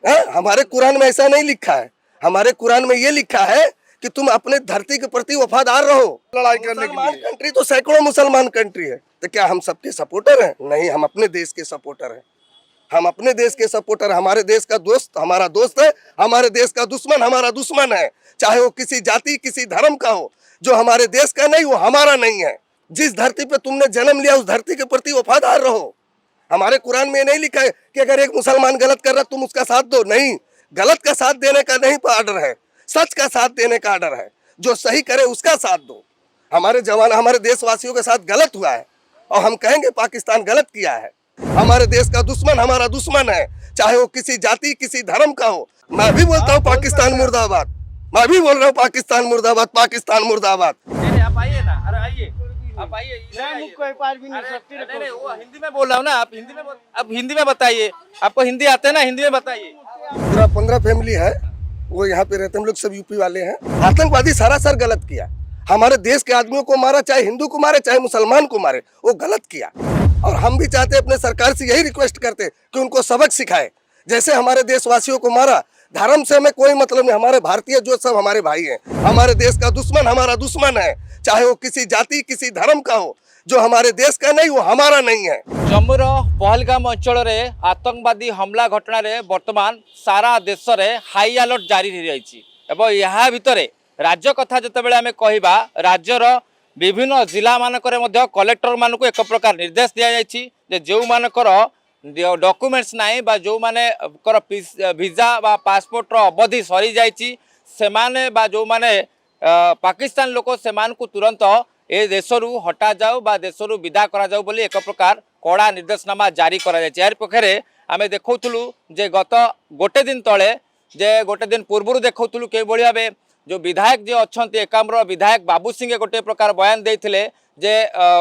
हमारे कुरान में ऐसा नहीं लिखा है। हमारे कुरान में ये लिखा है कि तुम अपने धरती के प्रति वफादार रहो। लड़ाई करने के मुसलमान लिए कंट्री तो सैकड़ों मुसलमान कंट्री है, तो क्या हम सबके सपोर्टर हैं? नहीं, हम अपने देश के सपोर्टर हैं। हम अपने देश के सपोर्टर। हमारे देश का दोस्त हमारा दोस्त है, हमारे देश का दुश्मन हमारा दुश्मन है, चाहे वो किसी जाति किसी धर्म का हो। जो हमारे देश का नहीं वो हमारा नहीं है। जिस धरती पे तुमने जन्म लिया उस धरती के प्रति वफादार रहो। हमारे कुरान में नहीं लिखा है कि अगर एक मुसलमान गलत कर रहा तुम उसका साथ दो। नहीं, गलत का साथ देने का नहीं आर्डर है, सच का साथ देने का आर्डर है। जो सही करे उसका साथ दो। हमारे जवान हमारे देशवासियों के साथ गलत हुआ है और हम कहेंगे पाकिस्तान गलत किया है। हमारे देश का दुश्मन हमारा दुश्मन है, चाहे वो किसी जाति किसी धर्म का हो। मैं भी बोलता हूँ पाकिस्तान मुर्दाबाद। मैं भी बोल रहा हूँ पाकिस्तान मुर्दाबाद, पाकिस्तान मुर्दाबाद। आप आइए ना, अरे आइए, आप आइए। नहीं, वो हिंदी में बोल रहा हूँ ना, आप हिंदी में बताइए। आपको हिंदी आते है ना, हिंदी में बताइए। पूरा 15 फैमिली है, वो यहाँ पे रहते हैं। हम लोग सब यूपी वाले हैं। आतंकवादी सरासर गलत किया। हमारे देश के आदमियों को मारा, चाहे हिंदू को मारे चाहे मुसलमान को मारे, वो गलत किया। और हम भी चाहते अपने सरकार से यही रिक्वेस्ट करते कि उनको सबक सिखाए। जैसे हमारे देशवासियों को मारा, धर्म से हमें कोई मतलब नहीं। हमारे भारतीय जो सब हमारे भाई हैं। हमारे देश का दुश्मन हमारा दुश्मन है, चाहे वो किसी जाति किसी धर्म का हो। जो हमारे देश का नहीं वो हमारा नहीं है। जम्मूर पहलगाम अंचल रे आतंकवादी हमला घटना रे वर्तमान सारा देश रे हाई अलर्ट जारी रही एवं यह भितर राज्य कथा जितेबाला आम कहवा राज्यर विभिन्न जिला मानकरे मध्य कलेक्टर मानक एक प्रकार निर्देश दि जाए जो मानकर डॉक्यूमेंट्स नाई बा जो माने वीजा बा पासपोर्ट रो अवधि सरी जाइछि सेमाने बा जो माने पाकिस्तान लोक सेमान को तुरंत ए देशरू हटा जाऊ बा देशरू विदा करा जाऊ बोली एक प्रकार कड़ा निर्देशनामा जारी करा जाइछि। यार पखरे आमे देखौथुलु जे गत गोटे दिन तले जे गोटे दिन पूर्व देखौथुलु के भली भाबे जो विधायक जे अछंती एकाम्र विधायक बाबू सिंह गोटे प्रकार बयान देथिले जे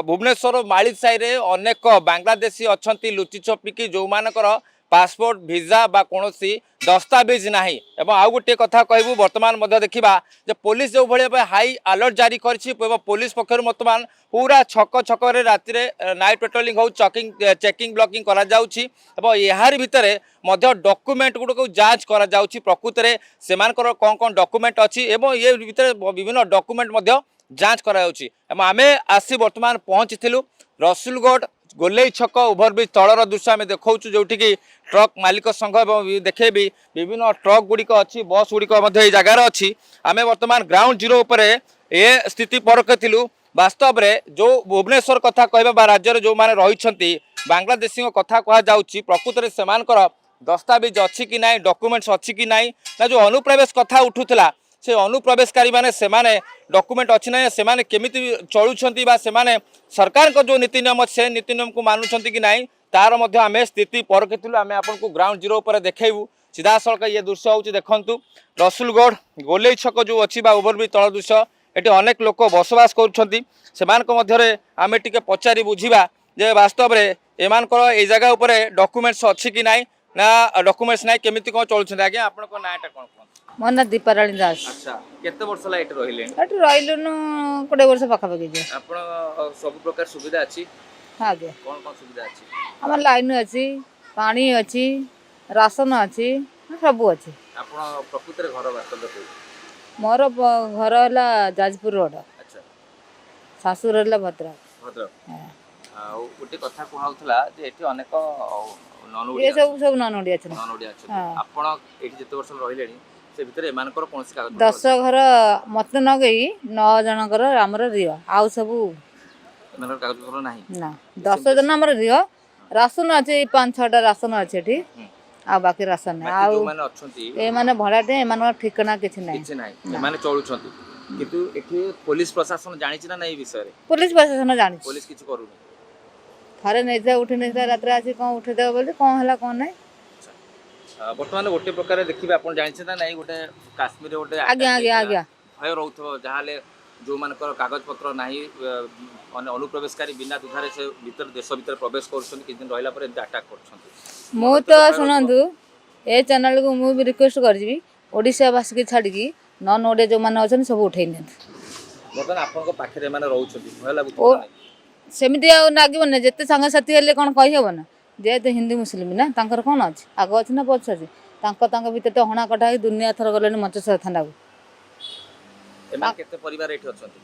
भुवनेश्वर मालिक साई रे अनेक बांग्लादेशी अछंती लुचि छपिकी जो मानकर पासपोर्ट वीजा बा कोनोसी दस्तावेज नाही। एवं आउ गोटे कथा कहबू वर्तमान मध्य देखिबा जे पुलिस जो भले हाई अलर्ट जारी करछि पुलिस पक्षर वर्तमान पूरा छक छक रे राति रे नाइट पेट्रोलिंग हो चेकिंग ब्लॉकिंग करा जाउछि एवं यार भितरे मध्य डॉक्यूमेंट गुडको जांच करा जाउछि प्रकृत रे सेमानकर कोन कोन डॉक्यूमेंट अछि एवं ये भितरे विभिन्न डॉक्यूमेंट मध्य जांच करा जाउछि। एवं आमे आसी वर्तमान पहुंचथिलु रसुलगढ़ गोलेई छक ओभरब्रिज तलर दृश्य आम देखा जोटि कि ट्रक मालिक संघ देखेबी विभिन्न ट्रक गुड़िक अच्छी बस गुड़िक जगार अच्छी आम वर्तमान ग्राउंड जीरो उपरे ए स्थिति परखिलु। वास्तव में जो भुवनेश्वर कथा कहबा राज्य जो माने रही बांग्लादेशी कथा कह जाउछि प्रकृत में सेमानकर दस्तावेज अच्छी कि नाई डॉक्यूमेंट्स अच्छी कि नाई ना जो अनुप्रवेश कथा उठुला से अनुप्रवेशकारी माने सेमाने डॉक्यूमेंट अच्छी ना सेमाने केमिति चलुछंती बा सेमाने सरकार को जो नीति नियम से नीति नियम को मानुछंती कि नाई तार मध्य आमे स्थिति परखिलु। आमे आपन को ग्राउंड जीरो पर देखेबू सीधा सड़क ये दृश्य होउछि देखंतु रसुलगढ़ गोलेई छक जो अच्छी बा ओवरब्रिज तल दृश्य एटी अनेक लोक बसवास करुछंती सेमानक मध्यरे आमे टिके पचारि बुझिबा जे वास्तव रे एमानकर ए जगह उपरे डॉक्यूमेंट्स अच्छी कि नाई ना डॉक्यूमेंट्स नाई केमिति कोन चलुछंती। आज्ञा आपन को नाटा कोन कोन मो ना दीपाराणी दास। अच्छा केते वर्ष ला एटे रहिले एटे रहिलुनु 20 वर्ष पाखा पाखी जे आपण सब प्रकार सुविधा अछि। हां गे कोन कोन सुविधा अछि? हमर लाइन अछि पानी अछि राशन अछि सब अछि। आपण प्रकृत रे घर वास्तव को मोर घर हला जाजपुर रोड। अच्छा सासुर हला भद्रक। हां आ उटे कथा कहउतला जे एठी अनेक नॉन ये ओडिया सब नॉन ओडिया अछि। नॉन ओडिया अछि आपण एठी जते वर्ष रहिलेनी से भितर एमानकर कोनसी कागज 10 घर मत न गई 9 जनकर हमर रियो आउ सब एमानकर कागज पत्र नाही ना 10 जन हमर रियो राशन अछि 5-6 टा राशन अछि एठी आ बाकी राशन नै आ जो माने अछंती ए माने भड़ाटे एमान ठिकाना किछ नै किछ नाही एमाने चलुछंती किंतु एठी पुलिस प्रशासन जानि छि ना नै विषय रे पुलिस प्रशासन जानि पुलिस किछ करूनी थारे नै जा उठे नै रात रे आसी कोन उठे देबो बोली कोन हला कोन नै। वर्तमान गोटे प्रकार देखिए आप जानी ना नहीं गोटे काश्मीर गोटे भय रोथ जहाँ जो मान कागज पत्र ना अनुप्रवेशकारी बिना दुधारे से भीतर देश भीतर प्रवेश कर अटाक कर तो शुणु ए चैनल को मुझे रिक्वेस्ट करी ओडावासी की छाड़ी नॉन ओडिया जो मैंने अच्छा सब उठे सेमती लगे जिते सांगसाथी हेल्ले कौन कहीहब ना जेहेतु हिंदी मुस्लिम ना कौन अच्छे आग अच्छे ना पछ अच्छे तांको भितर तो हଣା कटा होई दुनिया थर गलेनी मंचेश्वर थाना को एमान केते परिवार एठी अछंती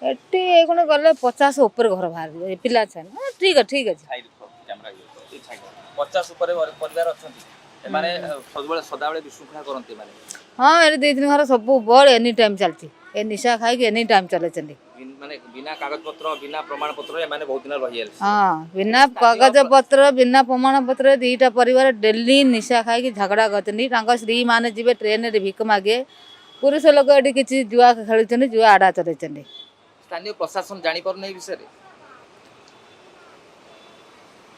एटी ए कोन गले 50 ऊपर घर बाहर पिला छन ठीक है छाई रखो कैमरा ये छाई 50 ऊपर परिवार अछंती एमाने सदाबेले विशृंखला करंती माने हाँ मेरे दे दिन घर सब बड़ एनी टाइम चलती ए निशा खाई के एनी टाइम चले चली माने बिना कागज पत्र बिना प्रमाण पत्र एमाने बहुत दिन रहि गेल हाँ बिना कागज पत्र बिना प्रमाण पत्र दीटा परिवार डेली निशा खाई के झगड़ा करते तांको स्त्री माने जीवे ट्रेन रे भिक मागे पुरुष लोक एटी किछि जुआ खेलुछन जुआ आडा चलेछन स्थानीय प्रशासन जानी पर नहीं विषय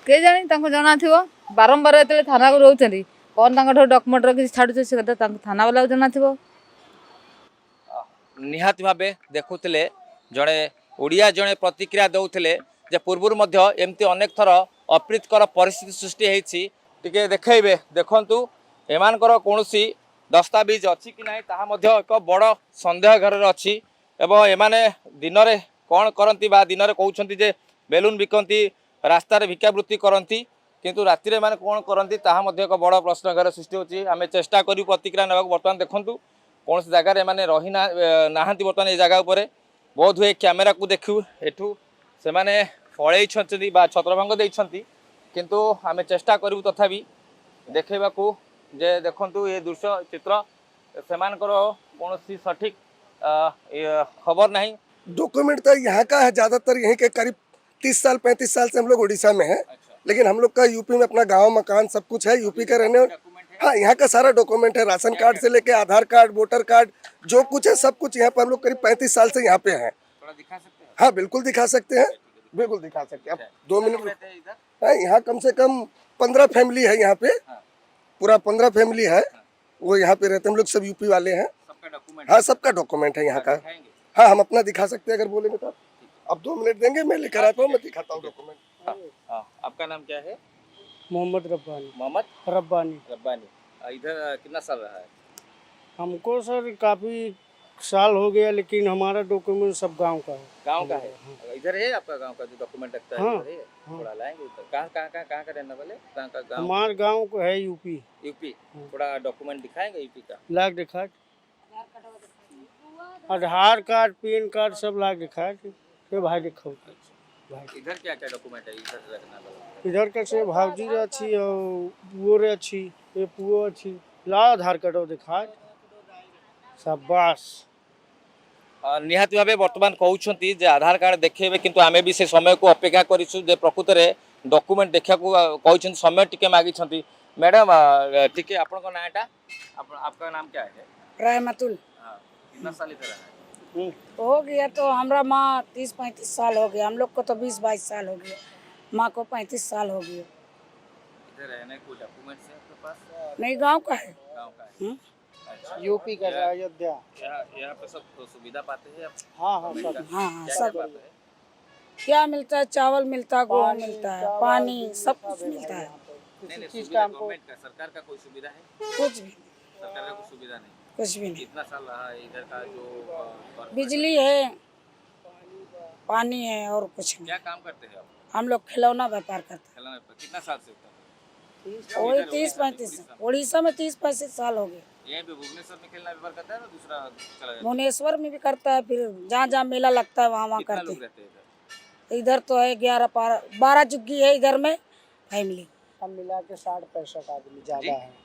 के जानी तांको जଣା थिवो बारंबार एतले थाना को रहउछन कौन तांको डॉक्यूमेंट रो किछि छाडुछ से कथा तांको थाना वाला जଣା थिवो निहाती भाबे देखुतले जड़े ओडिया जड़े प्रतिक्रिया दौले जे पूर्व मध्य एमती अनेक थर अप्रीतकर परिस्थिति सृष्टि होती टिके देखेबे देखंतु एमानकर कोनोसी दस्तावेज अछि कि नाही ताहा मध्य एक बड़ संदेह घर अछि एवं एमाने दिन रे कोन करंती बा दिन रे कहउछंती जे बेलून बिकंती रास्ता रे भिक्षावृत्ति करंती किंतु राति रे माने कोन करंती ताहा मध्य एक बड़ प्रश्न घर सृष्टि होछि आमे चेष्टा करू प्रतिक्रिया नेबाक वर्तमान देखंतु कौन जगह रे माने रही नाहांती वर्तमान ए जगह उपरे बहुत हुए कैमेरा को देखू एठू से माने पळेइछंती बा छत्रभंग देइछंती किंतु आमे चेष्टा करू तथापि देखैबा को जे देखंतु ये दृश्य चित्र सेमानकर कोनोसी सठिक खबर नहीं डॉक्यूमेंट तो यहाँ का है, ज्यादातर यहीं के करीब 30 साल 35 साल से हम लोग उड़ीसा में हैं। अच्छा। लेकिन हम लोग का यूपी में अपना गांव मकान सब कुछ है, यूपी का रहने। हाँ, यहाँ का सारा डॉक्यूमेंट है, राशन कार्ड से लेके आधार कार्ड वोटर कार्ड जो कुछ है सब कुछ यहाँ पर हम लोग करीब 35 साल से यहाँ पे हैं। थोड़ा दिखा सकते हैं? हाँ बिल्कुल दिखा सकते हैं, बिल्कुल दिखा सकते हैं। अब 2 मिनट। हाँ, यहाँ कम से कम 15 फैमिली है यहाँ पे, पूरा 15 फैमिली है, वो यहाँ पे रहते हैं। हम लोग सब यूपी वाले हैं। हाँ, सबका डॉक्यूमेंट है यहाँ का। हाँ, हम अपना दिखा सकते हैं अगर बोलेंगे तो। अब 2 मिनट देंगे, मैं लेकर आता हूँ, मैं दिखाता हूँ डॉक्यूमेंट। आपका नाम क्या है? मोहम्मद रब्बानी। मोहम्मद रब्बानी। इधर कितना साल रहा है? हमको सर काफ़ी साल हो गया, लेकिन हमारा डॉक्यूमेंट सब गांव का है। गांव का है? इधर है आपका गांव का जो डॉक्यूमेंट लगता है? हाँ, इधर है? थोड़ा लाएंगे उधर। कहाँ का रहने वाले? कहाँ का गांव? हमारे गांव को है यूपी। थोड़ा डॉक्यूमेंट दिखाएंगे यूपी का? लाग दिखा, आधार कार्ड पैन कार्ड सब लाग दिखा के भाई दिखाओ। इधर क्या क्या डॉक्यूमेंट है इधर रखना वाला? इधर का से भावजी रे अच्छी और पुओ रे अच्छी, ये पुओ अच्छी ला आधार कार्ड दिखा शाबाश। निहाती भावे वर्तमान कहउछंती जे आधार कार्ड देखेबे, किंतु आमे भी से समय को अपेक्षा करिसु जे प्रकृत रे डॉक्यूमेंट देखा को कहउछन समय टिके मागी छंती। मैडम टिके आपन को नाटा आपका नाम क्या है? रहमतुल। हां, कितना साल इधर है? हो गया तो हमरा माँ 30-35 साल हो गया, हम लोग को तो 20-22 साल हो गया, माँ को 35 साल हो गया। इधर रहने को डॉक्यूमेंट्स है आपके पास? नहीं, गांव का है। गांव का है। अच्छा, यूपी का है, अयोध्या। यहाँ पे सब सुविधा पाते हैं आप? हाँ सब। हाँ क्या सब। पाते हैं? क्या मिलता है? चावल मिलता है, गेहूँ मिलता है, पानी, सब कुछ मिलता है। नहीं, सुविधा गवर्नमेंट का, सरकार का कोई सुविधा है? कुछ भी सरकार का कोई सुविधा नहीं। कुछ भी नहीं। कितना साल रहा है इधर का जो बिजली है, पानी है और कुछ नहीं। क्या काम करते हैं आप? हम लोग खिलौना व्यापार करते खिलौने पर कितना साल से होता हैं। वही 30-35 उड़ीसा में 30-35 साल हो गए। यहीं पे भुवनेश्वर में खिलौना व्यापार करता है ना, दूसरा चला जाता है? भुवनेश्वर में भी करता है, फिर जहाँ जहाँ मेला लगता है वहाँ कितना करते लोग हैं। रहते हैं इधर? इधर तो है 11-12 जुग्गी है इधर में फैमिली। सब मिला के 60-65 आदमी ज्यादा है।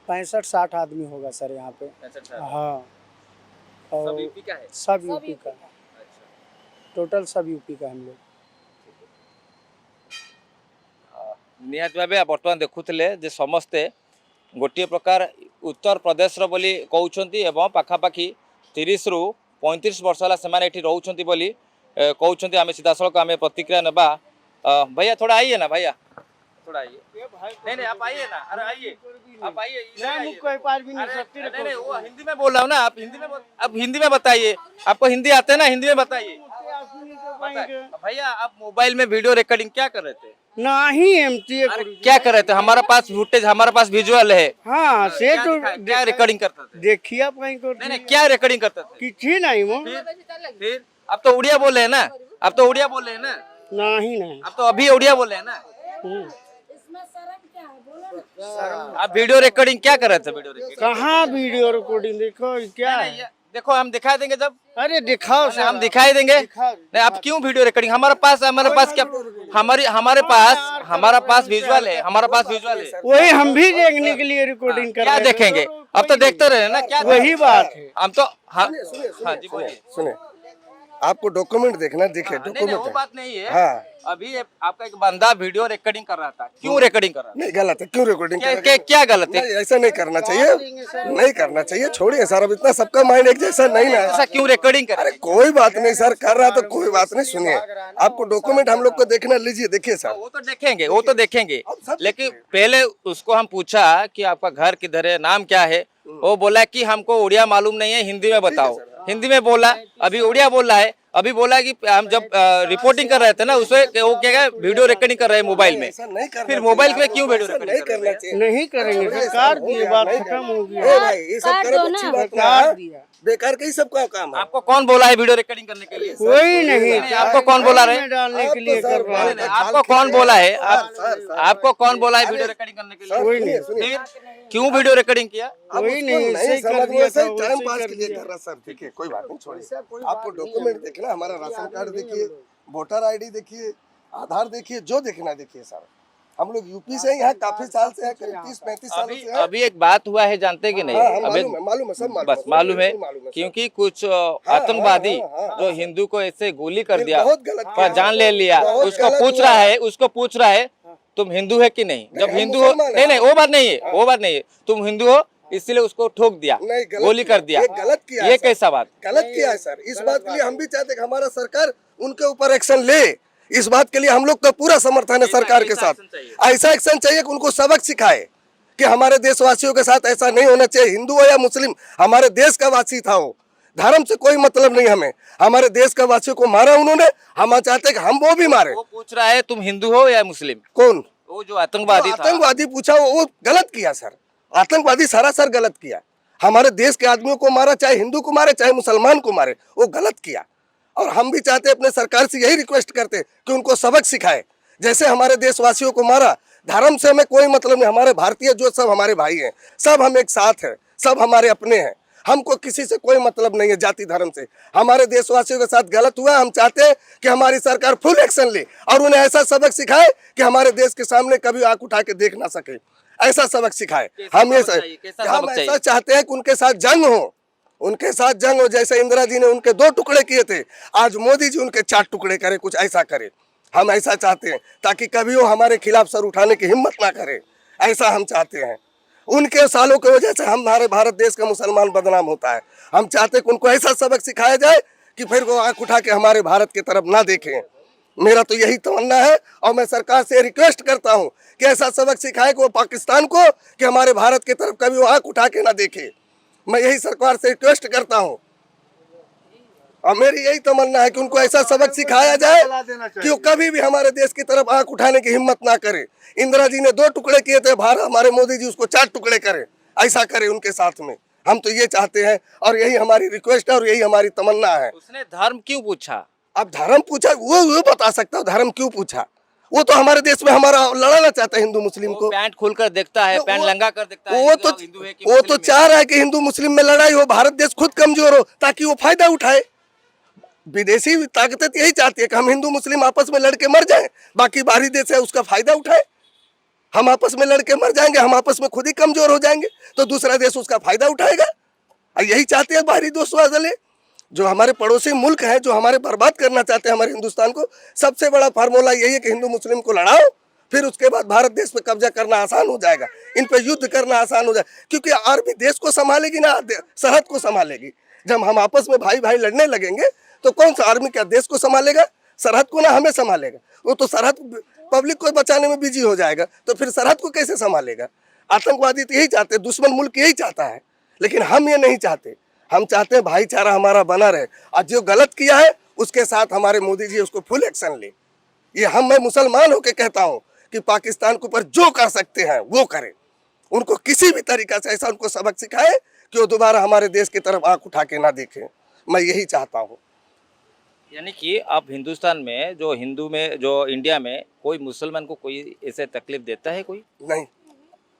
65-60 आदमी होगा सर यहाँ पे। अच्छा, हाँ, सब और यूपी का है? सब यूपी का, अच्छा, टोटल सब यूपी का हम लोग। निहाती भावे बर्तमान देखुले जे समस्ते गोटे प्रकार उत्तर प्रदेश बोली कहउछंती एवं पाखापाखी 30 रु 35 वर्ष होला सेमाने एठी रहउछंती बोली कहउछंती। आमे सीधा सड़क आमे प्रतिक्रिया नेबा। भैया थोड़ा आइए ना, भैया थोड़ा आइए। नहीं आप आइए ना, अरे आइए, आप आइए। नहीं, वो हिंदी में बोल रहा हूँ ना, आप हिंदी में बताइए। आपको हिंदी आते है ना, हिंदी में बताइए। भैया आप मोबाइल में वीडियो रिकॉर्डिंग क्या कर रहे थे? नहीं एमटी क्या कर रहे थे? हमारे पास फुटेज, हमारे पास विजुअल है। हाँ से तो क्या रिकॉर्डिंग करते थे? देखिए आप कहीं को। नहीं, क्या रिकॉर्डिंग करते थे? किसी नहीं वो। फिर आप तो उड़िया बोल रहे हैं ना, आप तो उड़िया बोल रहे हैं ना, नहीं आप तो अभी उड़िया बोल रहे हैं ना। इसमें शर्म क्या है? बोलो आप वीडियो रिकॉर्डिंग क्या कर रहे थे? वीडियो रिकॉर्डिंग कहाँ वीडियो रिकॉर्डिंग देखो ये क्या है? देखो हम दिखा देंगे जब अरे दिखाओ सर, हम दिखाई देंगे। दिखाओ। नहीं आप क्यों वीडियो रिकॉर्डिंग? हमारे पास क्या हमारे पास विजुअल है, हमारे पास विजुअल है। वही हम भी देखने के लिए रिकॉर्डिंग कर क्या रहे थे। देखेंगे? अब तो देखते रहे ना, क्या वही बात है। हम तो हाँ हाँ जी बोलिए। सुने, आपको डॉक्यूमेंट देखना, देखिए नहीं नहीं वो डॉक्यूमेंट बात नहीं है। हाँ। अभी आपका एक बंदा वीडियो रिकॉर्डिंग कर रहा था, क्यों रिकॉर्डिंग कर रहा था? नहीं गलत है, क्यों रिकॉर्डिंग क्या गलत है? नहीं, ऐसा नहीं करना चाहिए, नहीं करना चाहिए, छोड़िए सर। अब इतना सबका माइंड एक जैसा नहीं ना ऐसा है। क्यों रिकॉर्डिंग कर? अरे कोई बात नहीं सर, कर रहा तो कोई बात नहीं। सुनिए, आपको डॉक्यूमेंट हम लोग को देखना, लीजिए देखिए सर। वो तो देखेंगे लेकिन पहले उसको हम पूछा कि आपका घर किधर है, नाम क्या है? वो बोला कि हमको उड़िया मालूम नहीं है, हिंदी में बताओ। हिंदी में बोला, अभी उड़िया बोल रहा है। अभी बोला कि हम जब रिपोर्टिंग कर रहे थे ना उसमें वो क्या वीडियो रिकॉर्डिंग कर रहे हैं मोबाइल में। ऐसा नहीं करना फिर मोबाइल चाहिए, में क्यों वीडियो ऐसा नहीं रिकॉर्डिंग कर करना रहे हैं? चाहिए। नहीं करेंगे सर, कार दिए, बात खत्म हो गया। ए भाई, ये सब करे तो अच्छी बात कार ना, दिया। बेकार का ही सबका काम है। आपको कौन बोला है वीडियो रिकॉर्डिंग करने के लिए? कोई नहीं, आपको कौन बोला रहे? में डालने के लिए कर रहा है। आपको कौन बोला है? आपको कौन बोला है वीडियो रिकॉर्डिंग करने के लिए? कोई नहीं। सुनिए, फिर क्यों वीडियो रिकॉर्डिंग किया? अब कोई उसको नहीं, नहीं सही कर समझ दिया में, सही था, टाइम सही पास कर के लिए दिया। कर रहा सर। देखिए कोई बात नहीं, छोड़िए। आपको डॉक्यूमेंट देखना, हमारा राशन कार्ड देखिए, वोटर आईडी देखिए, आधार देखिए, जो देखना देखिए सर। हम लोग यूपी से हैं, यहाँ काफी साल से है, करीब 30-35 साल से है। अभी एक बात हुआ है, जानते कि नहीं? हाँ, हाँ, अभी मालूम है, सब मालूम बस मालूम है, बिल्कुल मालूम है सर। क्योंकि कुछ आतंकवादी हाँ, जो हिंदू को ऐसे गोली कर दिया, बहुत गलत पर किया। जान ले लिया, बहुत उसको गलत पूछ हुआ। रहा है तुम हिंदू है कि नहीं? जब हम हिंदू हो, मुसलमान हैं। नहीं वो बात नहीं है, वो बात नहीं है, तुम हिंदू हो इसलिए उसको ठोक दिया, नहीं, गलत गोली कर दिया। ये गलत किया है ये सर। कैसा बात? गलत किया है सर। इस बात के लिए हम भी चाहते हैं कि हमारा सरकार उनके ऊपर एक्शन ले। इस बात के लिए हम लोग का पूरा समर्थन है सरकार के साथ। ऐसा एक्शन चाहिए कि उनको सबक सिखाए कि हमारे देशवासियों के साथ ऐसा नहीं होना चाहिए। हिंदू हो या मुस्लिम, हमारे देश का वासी था वो। धर्म से कोई मतलब नहीं हमें। हमारे देश का वासियों को मारा उन्होंने, हम चाहते हैं कि हम वो भी मारे। वो पूछ रहा है तुम हिंदू हो या मुस्लिम? कौन? वो जो आतंकवादी था। आतंकवादी पूछा, वो गलत किया सर। आतंकवादी सरासर गलत किया। हमारे देश के आदमियों को मारा, चाहे हिंदू को मारे चाहे मुसलमान को मारे, वो गलत किया। और हम भी चाहते अपने सरकार से यही रिक्वेस्ट करते कि उनको सबक सिखाए। जैसे हमारे देशवासियों को मारा, धर्म से हमें कोई मतलब नहीं। हमारे भारतीय जो सब हमारे भाई हैं, सब हम एक साथ हैं, सब हमारे अपने हैं। हमको किसी से कोई मतलब नहीं है जाति धर्म से। हमारे देशवासियों के साथ गलत हुआ, हम चाहते हैं कि हमारी सरकार फुल एक्शन ले और उन्हें ऐसा सबक सिखाए कि हमारे देश के सामने कभी आंख उठा के देख ना सके। ऐसा सबक सिखाए। हम ये हम ऐसा चाहते हैं कि उनके साथ जंग हो, उनके साथ जंग हो। जैसे इंदिरा जी ने उनके 2 टुकड़े किए थे, आज मोदी जी उनके 4 टुकड़े करे, कुछ ऐसा करे। हम ऐसा चाहते हैं ताकि कभी वो हमारे खिलाफ सर उठाने की हिम्मत ना करे। ऐसा हम चाहते हैं। उनके सालों की वजह से हमारे भारत देश का मुसलमान बदनाम होता है। हम चाहते हैं कि उनको ऐसा सबक सिखाया जाए कि फिर वो आंख उठा के हमारे भारत की तरफ ना देखें। मेरा तो यही तमन्ना है और मैं सरकार से रिक्वेस्ट करता हूं कि ऐसा सबक सिखाए कि वो पाकिस्तान को कि हमारे भारत की तरफ कभी वो आंख उठा के ना देखे। मैं यही सरकार से रिक्वेस्ट करता हूं और मेरी यही तमन्ना है कि उनको ऐसा सबक सिखाया जाए कि वो कभी भी हमारे देश की तरफ आंख उठाने की हिम्मत ना करे। इंदिरा जी ने 2 टुकड़े किए थे, भारत हमारे मोदी जी उसको 4 टुकड़े करे, ऐसा करे उनके साथ में। हम तो ये चाहते हैं और यही हमारी रिक्वेस्ट है और यही हमारी तमन्ना है। उसने धर्म क्यों पूछा? अब धर्म पूछा, वो बता सकता है धर्म क्यों पूछा। वो तो हमारे देश में हमारा लड़ाना चाहता है हिंदू मुस्लिम को। पैंट खोलकर देखता है, पैंट लंगा कर देखता है, वो तो हिंदू है कि वो तो मुस्लिम है। चाह रहा है कि हिंदू मुस्लिम में लड़ाई हो, भारत देश खुद कमजोर हो ताकि वो फायदा उठाए। विदेशी ताकतें यही चाहती है कि हम हिंदू मुस्लिम आपस में लड़के मर जाएं, बाकी बाहरी देश है उसका फायदा उठाए। हम आपस में लड़के मर जाएंगे, हम आपस में खुद ही कमजोर हो जाएंगे, तो दूसरा देश उसका फायदा उठाएगा। यही चाहते हैं बाहरी दोस्त वाले जो हमारे पड़ोसी मुल्क हैं, जो हमारे बर्बाद करना चाहते हैं हमारे हिंदुस्तान को। सबसे बड़ा फार्मूला यही है कि हिंदू मुस्लिम को लड़ाओ, फिर उसके बाद भारत देश पे कब्जा करना आसान हो जाएगा, इन पे युद्ध करना आसान हो जाएगा। क्योंकि आर्मी देश को संभालेगी ना सरहद को संभालेगी। जब हम आपस में भाई भाई लड़ने लगेंगे तो कौन सा आर्मी क्या देश को संभालेगा? सरहद को ना हमें संभालेगा। वो तो सरहद पब्लिक को बचाने में बिजी हो जाएगा, तो फिर सरहद को कैसे संभालेगा? आतंकवादी तो यही चाहते हैं, दुश्मन मुल्क यही चाहता है, लेकिन हम ये नहीं चाहते। हम चाहते हैं भाईचारा हमारा बना रहे और जो गलत किया है उसके साथ हमारे मोदी जी उसको फुल एक्शन ले। ये मैं मुसलमान होकर कहता हूँ कि पाकिस्तान के ऊपर जो कर सकते हैं वो करें। उनको किसी भी तरीका से ऐसा उनको सबक सिखाए कि वो दोबारा हमारे देश की तरफ आंख उठा के ना देखें। मैं यही चाहता हूँ। यानी कि अब हिंदुस्तान में जो इंडिया में कोई मुसलमान को कोई ऐसे तकलीफ देता है कोई? नहीं,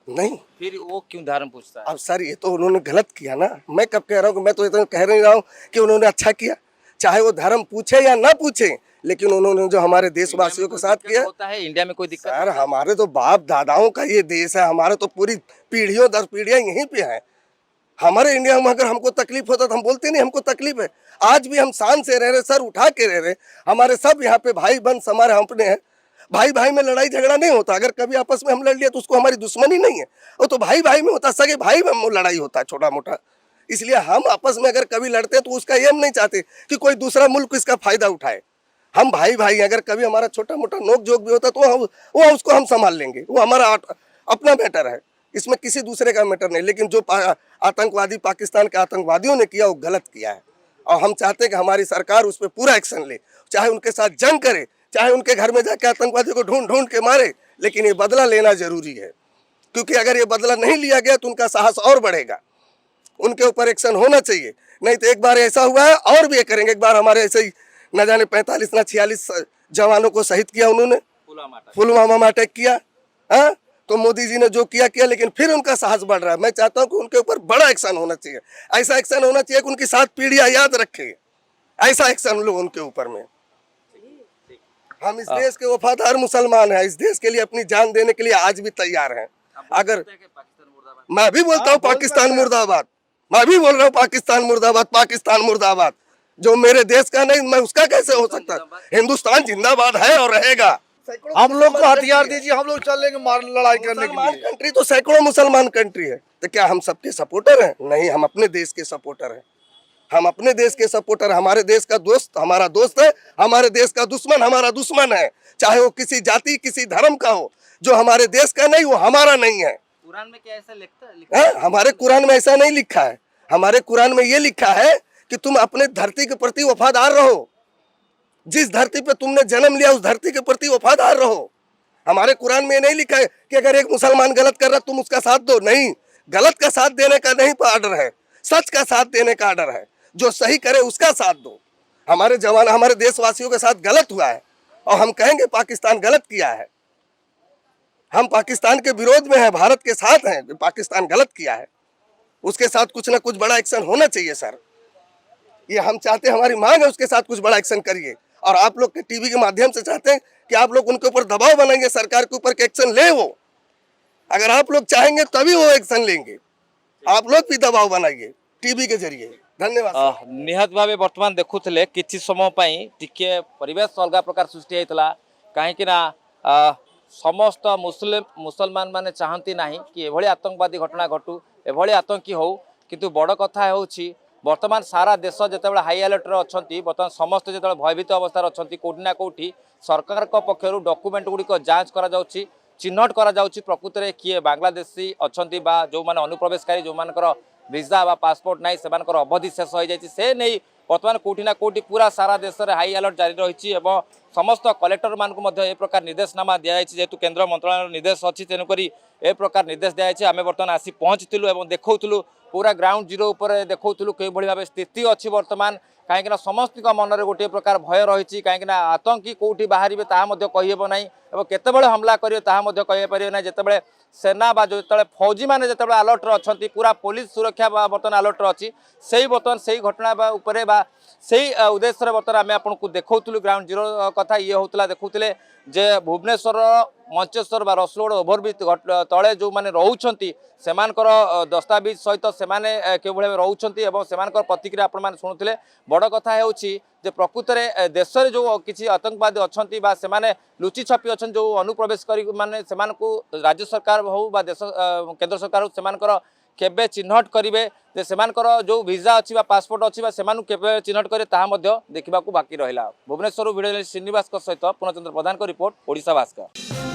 नहीं। फिर वो क्यों धर्म पूछता है? अब सर ये तो उन्होंने गलत किया ना, मैं कब कह रहा हूँ कि मैं तो इतना कह नहीं रहा हूँ कि उन्होंने अच्छा किया, चाहे वो धर्म पूछे या ना पूछे, लेकिन उन्होंने जो हमारे देशवासियों के साथ किया। होता है इंडिया में कोई दिक्कत? सर हमारे तो बाप दादाओं का ये देश है, हमारे तो पूरी पीढ़ियों दर पीढ़ियां यहीं पे है। हमारे इंडिया में अगर हमको तकलीफ होता तो हम बोलते नहीं हमको तकलीफ है। आज भी हम शान से रह रहे, सर उठा के रह रहे। हमारे सब यहाँ पे भाई बंद हमारे अपने हैं, भाई भाई में लड़ाई झगड़ा नहीं होता। अगर कभी आपस में हम लड़ लिया तो उसको हमारी दुश्मनी नहीं है, वो तो भाई भाई में होता, सगे भाई में लड़ाई होता है छोटा मोटा। इसलिए हम आपस में अगर कभी लड़ते हैं तो उसका ये हम नहीं चाहते कि कोई दूसरा मुल्क इसका फायदा उठाए। हम भाई भाई, अगर कभी हमारा छोटा मोटा नोक जोक भी होता तो वो उसको हम संभाल लेंगे, वो हमारा अपना मैटर है, इसमें किसी दूसरे का मैटर नहीं। लेकिन जो आतंकवादी पाकिस्तान के आतंकवादियों ने किया वो गलत किया है, और हम चाहते हैं कि हमारी सरकार उस पर पूरा एक्शन ले, चाहे उनके साथ जंग करे, चाहे उनके घर में जाके आतंकवादियों को ढूंढ ढूंढ के मारे, लेकिन ये बदला लेना जरूरी है। क्योंकि अगर ये बदला नहीं लिया गया तो उनका साहस और बढ़ेगा, उनके ऊपर एक्शन होना चाहिए। नहीं तो एक बार ऐसा हुआ है और भी ये करेंगे। एक बार हमारे ऐसे ही न जाने 45 ना 46 जवानों को शहीद किया उन्होंने, पुलवामा में अटैक किया। हाँ, तो मोदी जी ने जो किया किया, लेकिन फिर उनका साहस बढ़ रहा है। मैं चाहता हूँ कि उनके ऊपर बड़ा एक्शन होना चाहिए, ऐसा एक्शन होना चाहिए कि उनकी 7 पीढ़ियां याद रखे, ऐसा एक्शन लो उनके ऊपर में। हम इस देश के वफादार मुसलमान हैं, इस देश के लिए अपनी जान देने के लिए आज भी तैयार हैं। अगर मैं भी बोलता हूँ पाकिस्तान मुर्दाबाद, मैं भी बोल रहा हूँ पाकिस्तान मुर्दाबाद, पाकिस्तान मुर्दाबाद। जो मेरे देश का नहीं, मैं उसका कैसे हो सकता? हिंदुस्तान जिंदाबाद है और रहेगा। हम लोग को हथियार दीजिए, हम लोग चल लेंगे मार लड़ाई करने के मुसलमान लिए। कंट्री तो सैकड़ों मुसलमान कंट्री है, तो क्या हम सबके सपोर्टर हैं? नहीं, हम अपने देश के सपोर्टर हैं, हम अपने देश के सपोर्टर। हमारे देश का दोस्त हमारा दोस्त है, हमारे देश का दुश्मन हमारा दुश्मन है, चाहे वो किसी जाति किसी धर्म का हो। जो हमारे देश का नहीं वो हमारा नहीं है। कुरान में क्या ऐसा लिखता है? हमारे कुरान में ऐसा नहीं लिखा है। हमारे कुरान में ये लिखा है कि तुम अपने धरती के प्रति वफादार रहो, जिस धरती पे तुमने जन्म लिया उस धरती के प्रति वफादार रहो। हमारे कुरान में ये नहीं लिखा है कि अगर एक मुसलमान गलत कर रहा तुम उसका साथ दो। नहीं, गलत का साथ देने का नहीं आर्डर है, सच का साथ देने का आर्डर है। जो सही करे उसका साथ दो। हमारे जवान हमारे देशवासियों के साथ गलत हुआ है और हम कहेंगे पाकिस्तान गलत किया है। हम पाकिस्तान के विरोध में हैं, भारत के साथ हैं। पाकिस्तान गलत किया है, उसके साथ कुछ ना कुछ बड़ा एक्शन होना चाहिए सर। ये हम चाहते हैं, हमारी मांग है उसके साथ कुछ बड़ा एक्शन करिए। और आप लोग के टीवी के माध्यम से चाहते हैं कि आप लोग उनके ऊपर दबाव बनाएंगे, सरकार के ऊपर के एक्शन ले। वो अगर आप लोग चाहेंगे तभी वो एक्शन लेंगे। आप लोग भी दबाव बनाइए टीवी के जरिए। धन्यवाद। निहत भाव बर्तमान देखुले किछि समय पई टिके परिवेश अलग प्रकार सृष्टि होइतला, काहेकि ना समस्त मुसलमान माने चाहती नहीं कि एभली आतंकवादी घटना घटू, एभली आतंकी हो। किंतु बड़ कथा होछि वर्तमान सारा देश जितेबाला हाई अलर्ट अच्छी, बर्तमान समस्त जो भयभीत अवस्था अच्छा कौटि ना कौटि सरकार पक्षर डॉक्यूमेंट गुड़िक जांच करा जाउछि, चिन्हट करा जाउछि प्रकृत में किए बांग्लादेशी अच्छा जो मैंने अनुप्रवेशकारी जो मान वीजा बा पासपोर्ट नहीं से अवधि शेष हो जाए से नहीं बर्तमान कौटि ना कौटि पूरा सारा देश में हाई अलर्ट जारी रही। समस्त कलेक्टर मानक ए प्रकार निर्देशनामा दिखाई, जेहेतु केंद्र मंत्रालय निर्देश अच्छी तेणुक ए प्रकार निर्देश दिखाई। आम बर्तमान आसी पहुँचलु और देखुलु पूरा ग्राउंड जीरो पर देखुलु कई भाव स्थिति अच्छी बर्तमान, कहीं समस्त मनरे गोटे प्रकार भय रही। कहीं आतंकी कौटी बाहर कहीहब ना और केतबे हमला करेंगे कहीपर ना। जितेबाला सेना बा जो फौजी मैंने जो अलर्ट अच्छा पूरा पुलिस सुरक्षा बर्तमान अलर्ट अच्छी से बर्तमान से घटना उपरे बा से उद्देश्य बर्तमान आम आपको देखुलु ग्राउंड जीरो कथा ये होता देखुले जे भुवनेश्वर मंचेश्वर बा रसुलगढ़ ओभरब्रिज तले जो मैंने रोचंती सेमानकर दस्तावेज सहित से के रोचंती एवं सेमानकर प्रतिक्रिया आपण मैंने शुणुले। बड़ कथा होछि जे प्रकृत में देश में जो किसी आतंकवादी अच्छी बा सेमाने लुचि छपी अच्छा जो अनुप्रवेशकारी माने सेमानकु राज्य सरकार हो बा देश केंद्र सरकार हो सेमानकर केबे चिन्हट करेंगे जे सेमानकर जो वीजा अच्छी पासपोर्ट अच्छी सेमानकु केबे चिन्हट करे ताहा मध्य देखिबाकू बाकी रहिला। भुवनेश्वर भिडियो श्रीनिवास सहित पूर्णचंद्र प्रधान को रिपोर्ट ओडिशा भास्कर।